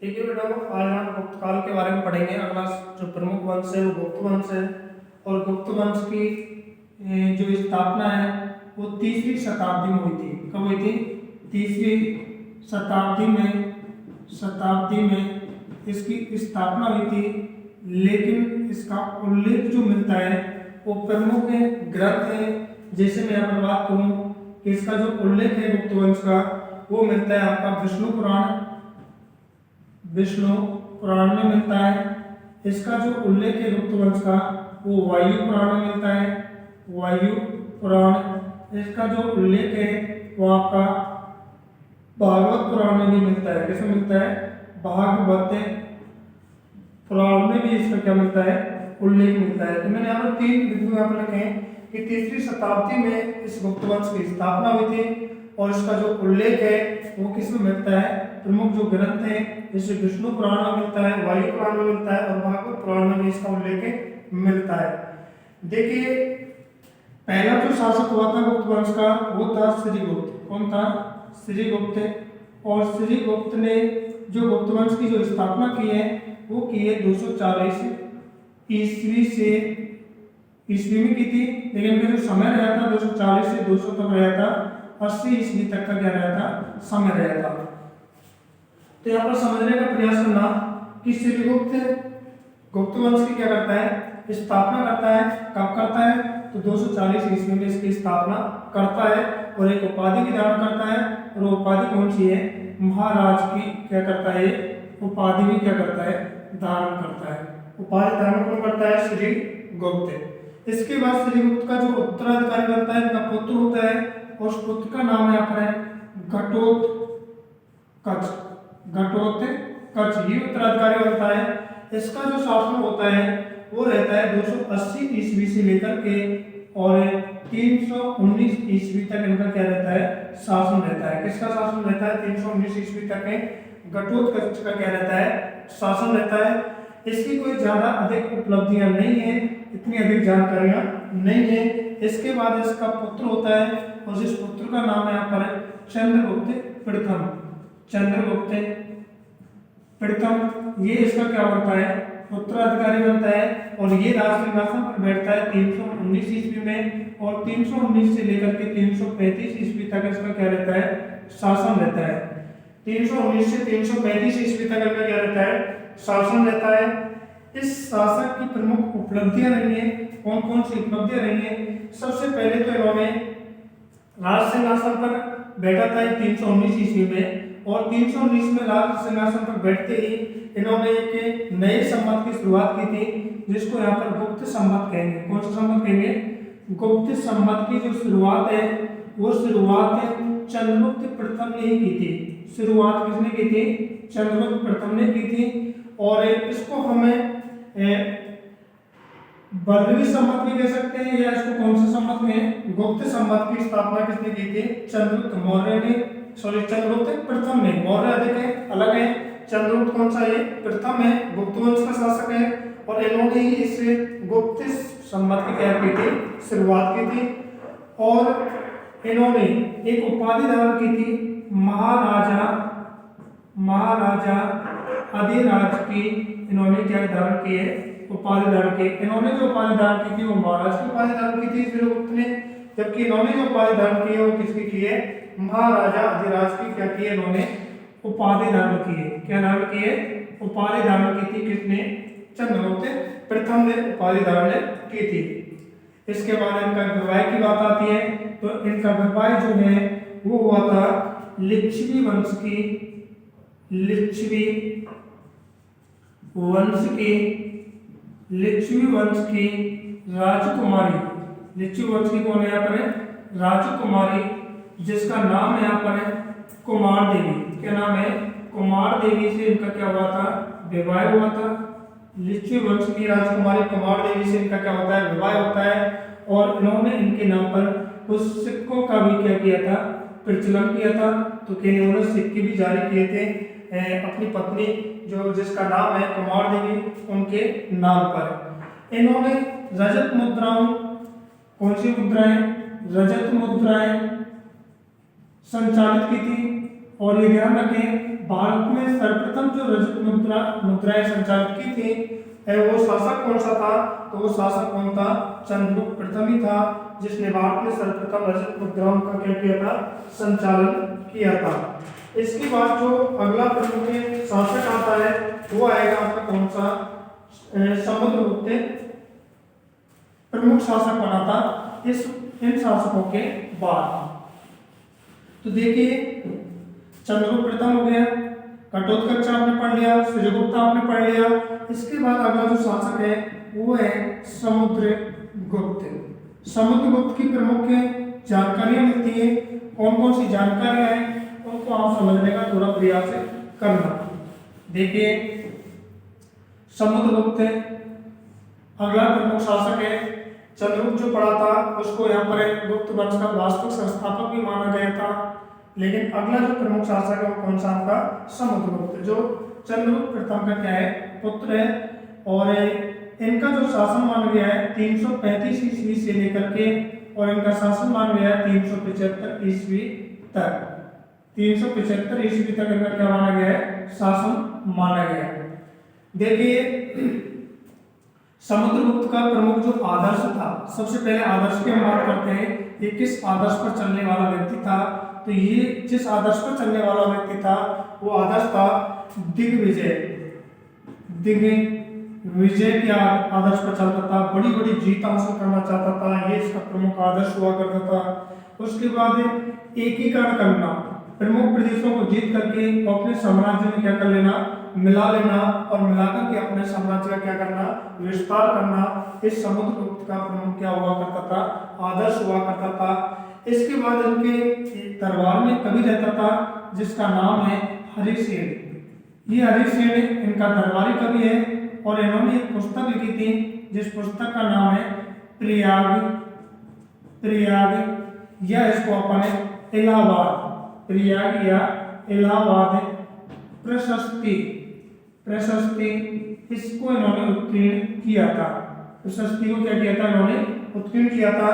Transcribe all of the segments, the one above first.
ठीक है बेटा, आज हम गुप्त काल के बारे में पढ़ेंगे। अगला जो प्रमुख वंश है वो गुप्त वंश है। और गुप्त वंश की जो स्थापना है वो तीसरी शताब्दी में हुई थी। कब हुई थी? तीसरी शताब्दी में इसकी स्थापना हुई थी। लेकिन इसका उल्लेख जो मिलता है वो प्रमुख ग्रंथ है। जैसे मैं यहाँ पर बात करूँ कि इसका जो उल्लेख है गुप्त वंश का वो मिलता है आपका विष्णु पुराण में मिलता है। इसका जो उल्लेख है गुप्त वंश का वो वायु पुराण में मिलता है। वायु पुराण। इसका जो उल्लेख है वो आपका भागवत पुराण में भी मिलता है। किसमें मिलता है? भागवत पुराण में भी इसका क्या मिलता है? उल्लेख मिलता है। तो मैंने यहाँ पर 3 बिंदु यहाँ पर लिखे हैं कि तीसरी शताब्दी में इस गुप्त वंश की स्थापना हुई थी। और इसका जो उल्लेख है वो किसमें मिलता है? प्रमुख जो ग्रंथ है जैसे विष्णु पुराण में मिलता है, वायु पुराण में मिलता है और भागवत पुराण में भी इसका उल्लेख मिलता है। देखिए, पहला जो शासक हुआ था गुप्त वंश का वो था श्रीगुप्त। कौन था? श्रीगुप्त। और श्रीगुप्त ने जो गुप्त वंश की जो स्थापना की है वो की है 240 ईस्वी में की थी। लेकिन इनका जो समय रहा था 240 से 200 तक रहा था। 80 ईस्वी तक का क्या रहा था? समय रहा था। तो यहाँ पर समझने का प्रयास करना कि श्रीगुप्त गुप्त वंश की क्या करता है? स्थापना करता है। कब करता है? तो 240 ईस्वी में इसकी स्थापना करता है और एक उपाधि की धारण करता है। और वो उपाधि कौन सी है? महाराज की क्या करता है? उपाधि भी क्या करता है? धारण करता है। उपाधि धारण कौन करता है? श्रीगुप्त। इसके बाद श्रीगुप्त का जो उत्तराधिकारी बनता है इनका पुत्र होता है और उस पुत्र का नाम यहाँ पर है घटोत्कच। ये उत्तराधिकारी बनता है। इसका जो शासन होता है वो रहता है 280 ईस्वी से लेकर के और 319 ईस्वी तक इनका क्या रहता है? शासन रहता है। किसका शासन रहता है? 319 ईस्वी तक में घटोत्कच का क्या रहता है? शासन रहता है। इसकी कोई ज्यादा अधिक उपलब्धियां नहीं है, इतनी अधिक जानकारियां नहीं है। इसके बाद इसका पुत्र होता है और जिस पुत्र का नाम यहाँ पर है चंद्रगुप्त प्रथम। ये इसका क्या बनता है? उत्तराधिकारी बनता है और ये राज सिंहासन पर बैठता है 319 ईस्वी में। और 319 से लेकर के 335 ईस्वी तक इसका क्या रहता है? शासन रहता है। 319 से 335 ईस्वी तक इनका क्या रहता है? शासन रहता है। इस शासक की प्रमुख उपलब्धियां रही हैं। कौन कौन सी उपलब्धियां रही हैं? सबसे पहले तो इन्होंने राज सिंहासन पर बैठा था 319 ईस्वी में। और 319 में राज सिंहासन पर बैठते ही इन्होंने एक नए संवत की शुरुआत की थी जिसको यहाँ पर गुप्त संवत कहेंगे। कौन सा संवत कहेंगे? गुप्त संवत की जो शुरुआत है वो शुरुआत चंद्रगुप्त प्रथम ने ही की थी। शुरुआत किसने की थी? चंद्रगुप्त प्रथम ने की थी। और इसको हमें बर्रवी संवत भी कह सकते हैं या इसको कौन सा संवत में? गुप्त संवत की स्थापना किसने की थी? चंद्रगुप्त मौर्य ने। चंद्रगुप्त प्रथम ने। मौर्य अधिक है, अलग है। चंद्रगुप्त कौन सा है? प्रथम है, गुप्त वंश का शासक है। और इन्होंने ही इस गुप्त संवत की क्या की थी? शुरुआत की थी। और इन्होंने एक उपाधि धारण की थी महाराजा अधिराज की। इन्होंने क्या धारण की है? उपाधि धारण की। इन्होंने जो उपाधि धारण की थी वो महाराज की उपाधि धारण की थी श्रीगुप्त ने। जबकि इन्होंने जो उपाधि धारण की है वो किसकी की है? महाराजा अधिराज की क्या की है? इन्होंने उपाधि धारण की है। क्या धारण की है? उपाधि धारण की थी। किसने? चंद्रगुप्त प्रथम ने उपाधि धारण की थी। इसके बाद इनका विवाह की बात आती है तो इनका विवाह जो है वो हुआ था लिच्छवी वंश की राजकुमारी। लिच्छवी वंश की कौन है यहाँ पर? राजकुमारी, जिसका नाम है यहाँ पर कुमार देवी। क्या नाम है? कुमार देवी से इनका क्या हुआ था? विवाह हुआ था। लिच्छवी वंश की राजकुमारी कुमार देवी से इनका क्या होता है? विवाह होता है। और इन्होंने इनके नाम पर कुछ सिक्कों का भी क्या किया था? प्रचलन किया था। तो इन्होंने सिक्के भी जारी किए थे अपनी पत्नी जो जिसका नाम है कुमार देवी उनके नाम पर। इन्होंने रजत मुद्राओं, कौन सी मुद्राएं? रजत मुद्राएं संचालित की थी। और ये ध्यान रखें, भारत में सर्वप्रथम जो रजत मुद्राएं संचालित की थी वो शासक कौन सा था? तो वो शासक कौन था? चंद्रगुप्त प्रथम ही था, जिसने भारत में सर्वप्रथम रजत मुद्राओं का क्या किया था? संचालन किया था। इसके बाद जो अगला प्रमुख शासक आता है वो आएगा आपका कौन सा? समुद्रगुप्त प्रमुख शासक बना था इन शासकों के बाद। तो देखिए, चंद्रगुप्त प्रथम हो गया, घटोत्कच आपने पढ़ लिया, सूर्यगुप्त आपने पढ़ लिया। इसके बाद अगला जो शासक है वो है समुद्रगुप्त। समुद्रगुप्त की प्रमुख जानकारियां मिलती है। कौन कौन सी जानकारियां हैं उनको आप समझने का थोड़ा प्रयास करना। देखिए, समुद्रगुप्त अगला प्रमुख शासक है। चंद्रगुप्त जो पढ़ा था उसको यहाँ पर गुप्त वंश का वास्तविक संस्थापक भी माना गया था, लेकिन अगला जो प्रमुख शासक है वो कौन सा? आपका समुद्रगुप्त, जो चंद्रगुप्त प्रथम का क्या है? पुत्र है। और इनका जो शासन माना गया है 335 ईस्वी से लेकर के, और इनका शासन माना गया है 375 ईस्वी तक। 375 ईस्वी तक इनका क्या माना गया है? शासन माना गया है। देखिए, समुद्रगुप्त का प्रमुख जो आदर्श था, सबसे पहले आदर्श की हम बात करते हैं। ये किस आदर्श पर चलने वाला व्यक्ति था? तो ये जिस आदर्श पर चलने वाला व्यक्ति था वो आदर्श था दिग्विजय। दिग्विजय के आदर्श पर चलता था, बड़ी बड़ी जीत हासिल करना चाहता था, ये इसका प्रमुख आदर्श हुआ करता था। उसके बाद एकीकरण करना, प्रमुख प्रदेशों को जीत करके अपने साम्राज्य में क्या कर लेना? मिला लेना, और मिलाकर के अपने साम्राज्य का क्या करना? विस्तार करना। इस समुद्रगुप्त का प्रमुख क्या हुआ करता था? आदर्श हुआ करता था। इसके बाद इनके दरबार में कवि रहता था जिसका नाम है हरिसेन। ये हरिसेन इनका दरबारी कवि है, और इन्होंने एक पुस्तक लिखी थी जिस पुस्तक का नाम है प्रयाग, या इसको अपन इलाहाबाद, प्रयाग या इलाहाबाद प्रशस्ति, इसको इन्होंने उत्कीर्ण किया था। प्रशस्ति को क्या किया था? इन्होंने उत्कीर्ण किया था,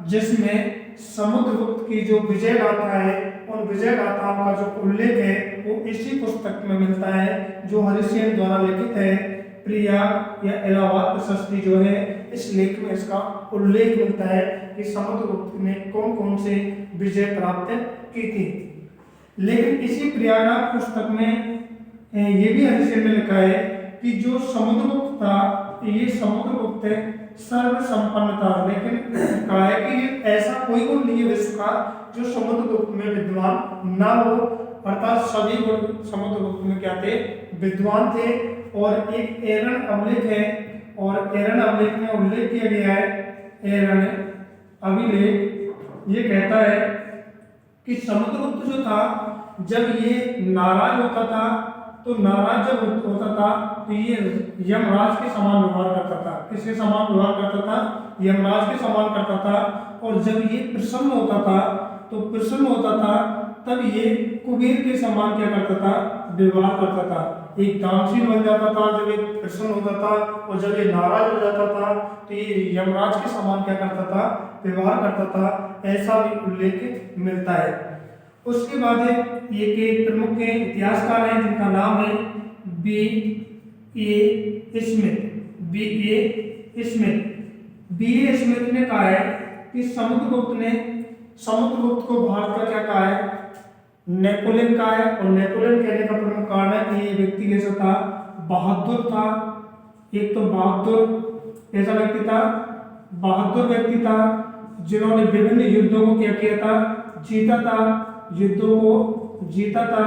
जिसमें समुद्रगुप्त की जो विजय गाथा है उन विजय गाथाओं का जो उल्लेख है वो इसी पुस्तक में मिलता है, जो हरिसेन द्वारा लिखित है। प्रयाग या इलाहाबाद प्रशस्ति जो है, इस लेख में इसका उल्लेख मिलता है कि समुद्रगुप्त ने कौन कौन से विजय प्राप्त की थी। लेकिन इसी प्रयाग पुस्तक में ये भी हरिसेन ने लिखा है कि जो समुद्रगुप्त था, ये समुद्रगुप्त सर्व संपन्न था, लेकिन कहा है कि ऐसा कोई गुण नहीं है विश्व का जो समुद्रगुप्त में विद्वान ना हो, अर्थात सभी गुण समुद्रगुप्त में क्या थे? विद्वान थे। और एक एरन अभिलेख है, और एरन अभिलेख में उल्लेख किया गया है, एरन अभिलेख ये कहता है कि समुद्रगुप्त जो था जब ये नाराज होता था, तो नाराज जब होता था तो ये यमराज के समान व्यवहार करता था। किसके समान व्यवहार करता था? यमराज के समान करता था। और जब ये प्रसन्न होता था, तो प्रसन्न होता था तब ये कुबेर के समान क्या करता था? व्यवहार करता था। एक दानशील बन जाता था जब ये प्रसन्न होता था, और जब ये नाराज हो जाता था तो ये यमराज के समान क्या करता था? व्यवहार करता था। ऐसा भी उल्लेख मिलता है। उसके बाद ये के प्रमुख इतिहासकार हैं जिनका नाम है B.A. स्मिथ ने कहा है कि समुद्रगुप्त को भारत का क्या कहा है? नेपोलियन कहा है। और नेपोलियन कहने का प्रमुख कारण है कि ये व्यक्ति कैसा था? बहादुर था। एक तो बहादुर ऐसा व्यक्ति था, बहादुर व्यक्ति था, जिन्होंने विभिन्न युद्धों को क्या किया था? जीता था, युद्धों को जीता था।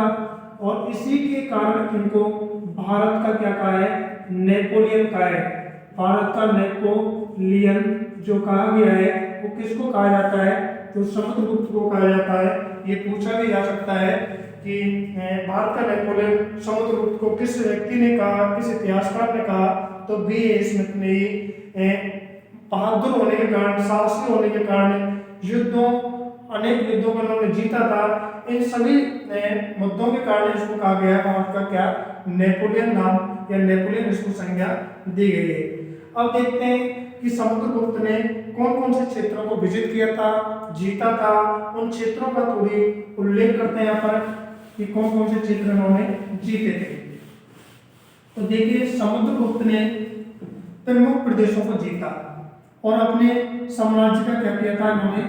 और इसी के कारण इनको भारत का क्या कहा है? नेपोलियन कहा है। भारत का नेपोलियन जो कहा गया है वो किसको कहा जाता है? तो समुद्रगुप्त को कहा जाता है। ये पूछा भी जा सकता है कि भारत का नेपोलियन समुद्रगुप्त को किस व्यक्ति ने कहा, किस इतिहासकार ने कहा? तो B.A. स्मिथ ने बहादुर होने के कारण, साहसी होने के कारण, अनेक युद्धों को उन्होंने जीता था, इन सभी मुद्दों के कारण इसको कहा गया भारत का क्या? नेपोलियन नाम या नेपोलियन इसको संज्ञा दी गई है। अब देखते हैं कि समुद्रगुप्त ने कौन कौन से क्षेत्रों को विजिट किया था, जीता था, उन क्षेत्रों का थोड़ी उल्लेख करते हैं यहाँ पर। कि कौन कौन से क्षेत्र इन्होंने जीते थे। तो देखिए समुद्रगुप्त ने प्रमुख प्रदेशों को जीता और अपने साम्राज्य का क्या किया था, इन्होंने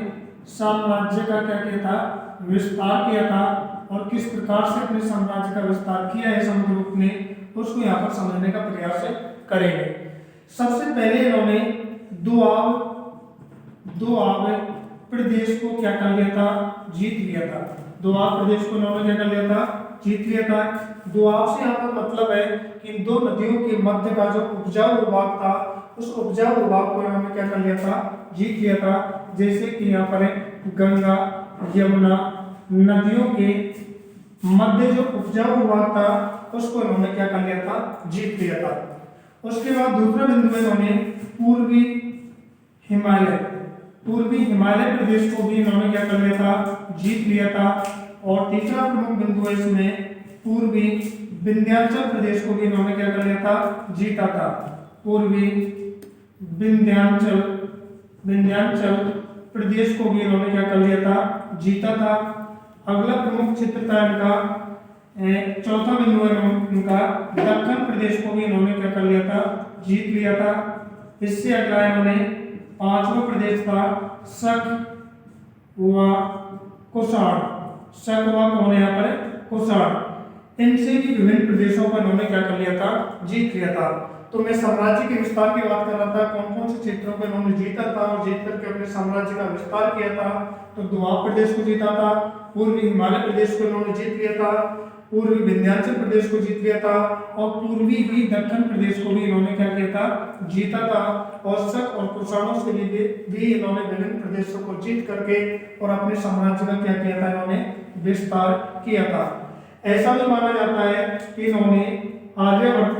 साम्राज्य का क्या किया था, विस्तार किया था। और किस प्रकार से अपने साम्राज्य का विस्तार किया है समुद्रगुप्त ने, उसको यहाँ पर समझने का प्रयास करेंगे। सबसे पहले इन्होंने दोआब प्रदेश को क्या कर लिया था, जीत लिया था। दोआब प्रदेश को इन्होंने क्या कर लिया था, जीत लिया था। दोआब से यहाँ पर मतलब है कि इन दो नदियों के मध्य का जो उपजाऊ भूभाग था, उस उपजाऊ भूभाग को इन्होंने क्या कर लिया था, जीत लिया था। जैसे कि यहाँ पर गंगा यमुना नदियों के मध्य जो उपजाऊ भूभाग था, उसको इन्होंने क्या कर लिया था, जीत लिया था। उसके बाद दूसरा बिंदु में इन्होंने पूर्वी हिमालय प्रदेश को भी इन्होंने क्या कर लिया था, जीत लिया था। और तीसरा प्रमुख बिंदु है इसमें पूर्वी विंध्याचल प्रदेश को भी इन्होंने क्या कर लिया था, जीता था। पूर्वी विंध्याचल प्रदेश को भी इन्होंने क्या कर लिया था, जीता था। अगला प्रमुख क्षेत्र था इनका, चौथा बिंदु है इनका दक्कन प्रदेश को भी इन्होंने क्या कर लिया था, जीत लिया था। इससे अगला इन्होंने पांचवा प्रदेश था शक व कुषाण। शक व कौन है यहाँ पर, कुषाण। इनसे भी विभिन्न प्रदेशों पर इन्होंने क्या कर लिया था, जीत लिया था। तो मैं साम्राज्य के विस्तार की बात कर रहा था, कौन कौन से क्षेत्रों को इन्होंने जीता था और जीत करके अपने साम्राज्य का विस्तार किया था। तो दोआब प्रदेश को जीता था, पूर्वी हिमालय प्रदेश को इन्होंने जीत लिया था, पूर्वी विंध्याचल प्रदेश को जीत लिया था और पूर्वी भी दक्कन प्रदेश को भी इन्होंने क्या किया था, जीता था। और शक और कुषाणों से भी इन्होंने विभिन्न प्रदेशों को जीत करके और अपने साम्राज्य का क्या किया था, इन्होंने विस्तार किया था। ऐसा भी माना जाता है कि इन्होंने आर्यावर्त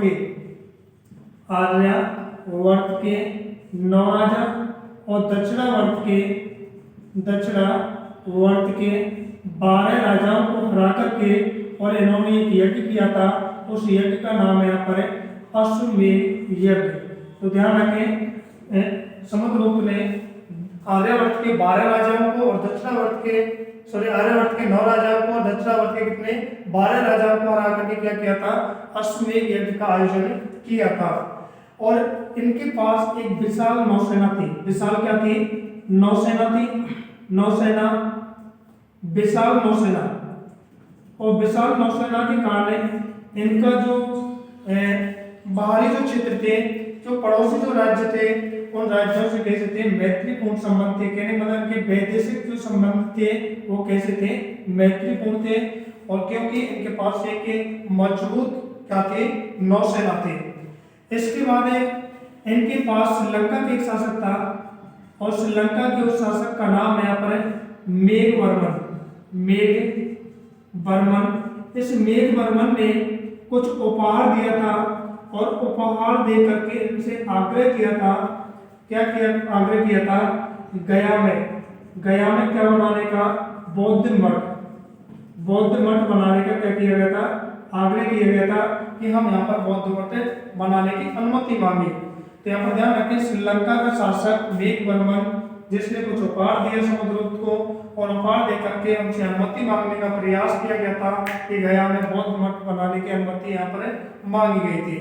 के 9 राजा और दक्षिणावर्त के 12 राजाओं को हरा करके और इन्होंने एक यज्ञ किया था। उस यज्ञ का नाम है यहाँ पर अश्वमेध यज्ञ। तो ध्यान रखें, समुद्रगुप्त ने आर्यावर्त के 12 राजाओं को और आर्यावर्त के 9 राजाओं को और दक्षिणावर्त के कितने 12 राजाओं को हरा करके क्या किया था, अश्वमेध यज्ञ का आयोजन किया था। और इनके पास एक विशाल नौसेना थी। विशाल क्या थी, नौसेना थी, विशाल नौसेना। और विशाल नौसेना के कारण इनका जो बाहरी जो क्षेत्र थे, जो पड़ोसी जो राज्य थे, उन राज्यों से कैसे थे, मैत्रीपूर्ण संबंध थे। कहने मतलब इनके वैदेशिक जो संबंध थे वो कैसे थे, मैत्रीपूर्ण थे। और क्योंकि इनके पास एक मजबूत क्या थे, नौसेना थे। इसके बाद इनके पास श्रीलंका के एक शासक था और श्रीलंका के उस शासक का नाम है यहाँ पर मेघवर्मन। इस मेघवर्मन ने कुछ उपहार दिया था और उपहार दे करके इनसे आग्रह किया था, आग्रह किया था गया में क्या बनाने का, बौद्ध मठ बनाने का क्या किया गया था, आग्रह किया गया था कि हम यहाँ पर बौद्ध मठ बनाने की अनुमति मांगी। तो यहाँ पर ध्यान रखें, श्रीलंका का शासक मेघवर्मन जिसने कुछ उपहार दिया समुद्रगुप्त को और उपहार दे करके उनसे अनुमति मांगने का प्रयास किया गया था कि गया में बौद्ध मठ बनाने की अनुमति यहाँ पर मांगी गई थी।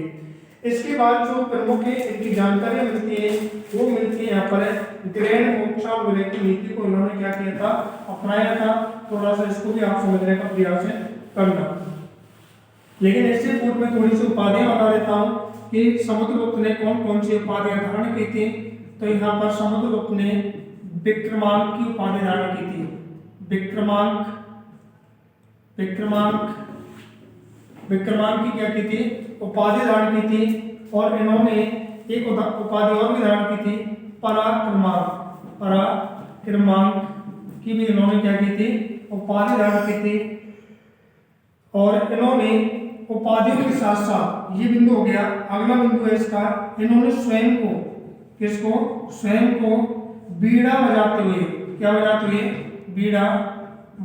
इसके बाद जो प्रमुख इनकी जानकारी मिलती है वो मिलती है यहाँ पर ग्रहण मोक्षा और विलय की नीति को इन्होंने क्या किया था, अपनाया था। थोड़ा सा इसको भी आप समझने का प्रयास करना। लेकिन इससे पूर्व में थोड़ी सी उपाधियां बता देता हूँ कि समुद्रगुप्त ने कौन कौन सी उपाधियां धारण की थी। तो यहाँ पर समुद्रगुप्त ने विक्रमांक की उपाधि धारण की थी। विक्रमांक की क्या की थी, उपाधि धारण की थी। और इन्होंने एक उपाधि और भी धारण की थी, पराक्रमांक की भी इन्होंने क्या की थी, उपाधि धारण की थी। और इन्होंने उपाधियों के साथ साथ, ये बिंदु हो गया। अगला बिंदु है इसका, इन्होंने स्वयं को बीड़ा बजाते हुए, क्या बजाते हुए, बीड़ा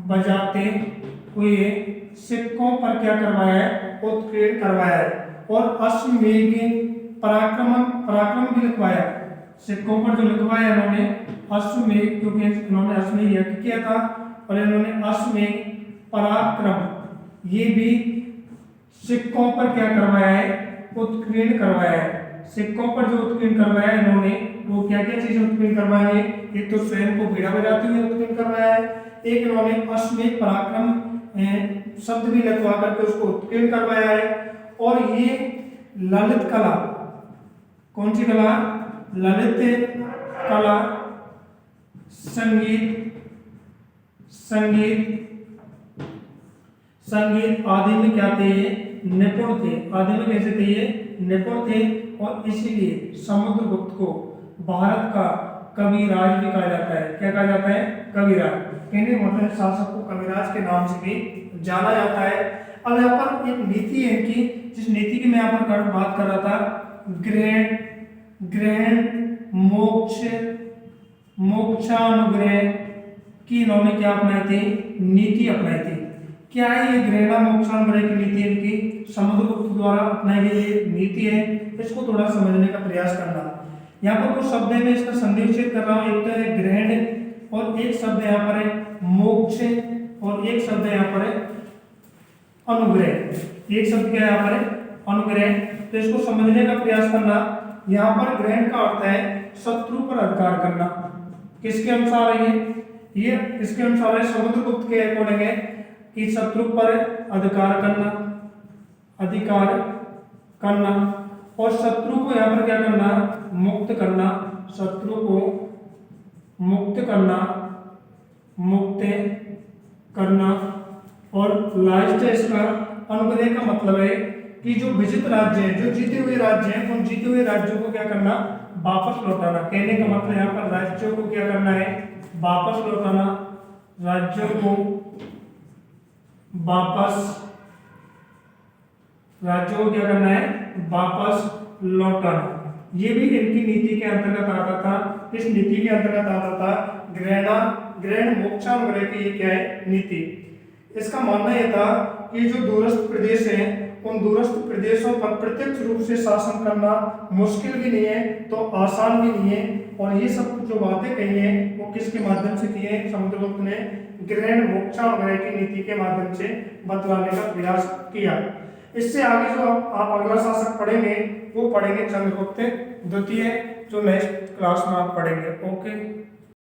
बजाते हुए सिक्कों पर क्या करवाया है, उत्कीर्ण करवाया है। और अश्वमेध पराक्रम भी लिखवाया, सिक्कों पर जो लिखवाया इन्होंने अश्वमेध, क्योंकि इन्होंने अश्वमेध यज्ञ किया था और इन्होंने अश्वमेध ये भी सिक्कों पर क्या करवाया है, उत्कीर्ण करवाया है। सिक्कों पर जो उत्कीर्ण करवाया है इन्होंने, वो क्या क्या चीजें उत्कीर्ण करवाई है, एक तो स्वयं को बीड़ा बजाते हुए उत्कीर्ण करवाया है, एक इन्होंने अश्वमेध पराक्रम शब्द भी लगवा करके उसको उत्कीर्ण करवाया है, और ये ललित कला, कौन सी कला, ललित कला, संगीत, संगीत संगीत आदि में क्या थे, ये निपुण थे। आदि में कैसे थे, ये निपुण थे, और इसीलिए समुद्रगुप्त को भारत का कविराज भी कहा जाता है। क्या कहा जाता है, कविराज। इन्हें मतलब शासक को कविराज के नाम से भी जाना जाता है। अब यहाँ पर एक नीति है इनकी, जिस नीति की मैं यहाँ पर बात कर रहा था, ग्रहण, ग्रहण, मोक्ष, मोक्षानुग्रह की इन्होंने क्या अपनाई थी, नीति अपनाई थी। क्या है ये ग्रहण मोक्षानुग्रह की नीति, इनकी समुद्रगुप्त द्वारा अपनाई गई ये नीति है। इसको थोड़ा समझने का प्रयास करना। यहाँ पर कुछ शब्द है, मैं इसका संधि विच्छेद कर रहा हूँ। एक तो है ग्रहण, और एक शब्द यहाँ पर है मोक्ष, और एक शब्द यहाँ पर है अनुग्रह। एक शब्द क्या है यहाँ पर है, अनुग्रह। तो इसको समझने का प्रयास करना। यहाँ पर ग्रहण का अर्थ है शत्रु पर अधिकार करना। किसके अनुसार है ये इसके अनुसार है, समुद्रगुप्त के अकॉर्डिंग है कि शत्रु पर अधिकार करना, अधिकार करना, और शत्रु को यहाँ पर क्या करना, मुक्त करना, शत्रु को मुक्त करना, मुक्त करना। और लास्ट है इसका अनुग्रह का मतलब है कि जो विजित राज्य है, जो जीते हुए राज्य हैं, उन जीते हुए राज्यों को क्या करना, वापस लौटाना। कहने का मतलब यहाँ पर राज्यों को क्या करना है, वापस लौटाना, राज्यों को वापस, राज्यों को क्या करना है, वापस लौटाना। ये भी इनकी नीति के अंतर्गत आता था। इस नीति के अंतर्गत आता था ग्रहण मोक्षानुग्रह की ये क्या है, नीति। इसका मानना यह था कि जो दूरस्थ प्रदेश हैं, उन दूरस्थ प्रदेशों पर प्रत्यक्ष रूप से शासन करना मुश्किल भी नहीं है, तो आसान भी नहीं है। और ये सब जो बातें कही हैं वो किसके माध्यम से की है, समुद्रगुप्त ने ग्रहण मोक्षानुग्रह की नीति के माध्यम से बतलाने का प्रयास किया। इससे आगे जो आप अगला शासक पढ़ेंगे वो पढ़ेंगे चंद्रगुप्त द्वितीय, जो नेक्स्ट क्लास में आप पढ़ेंगे। ओके।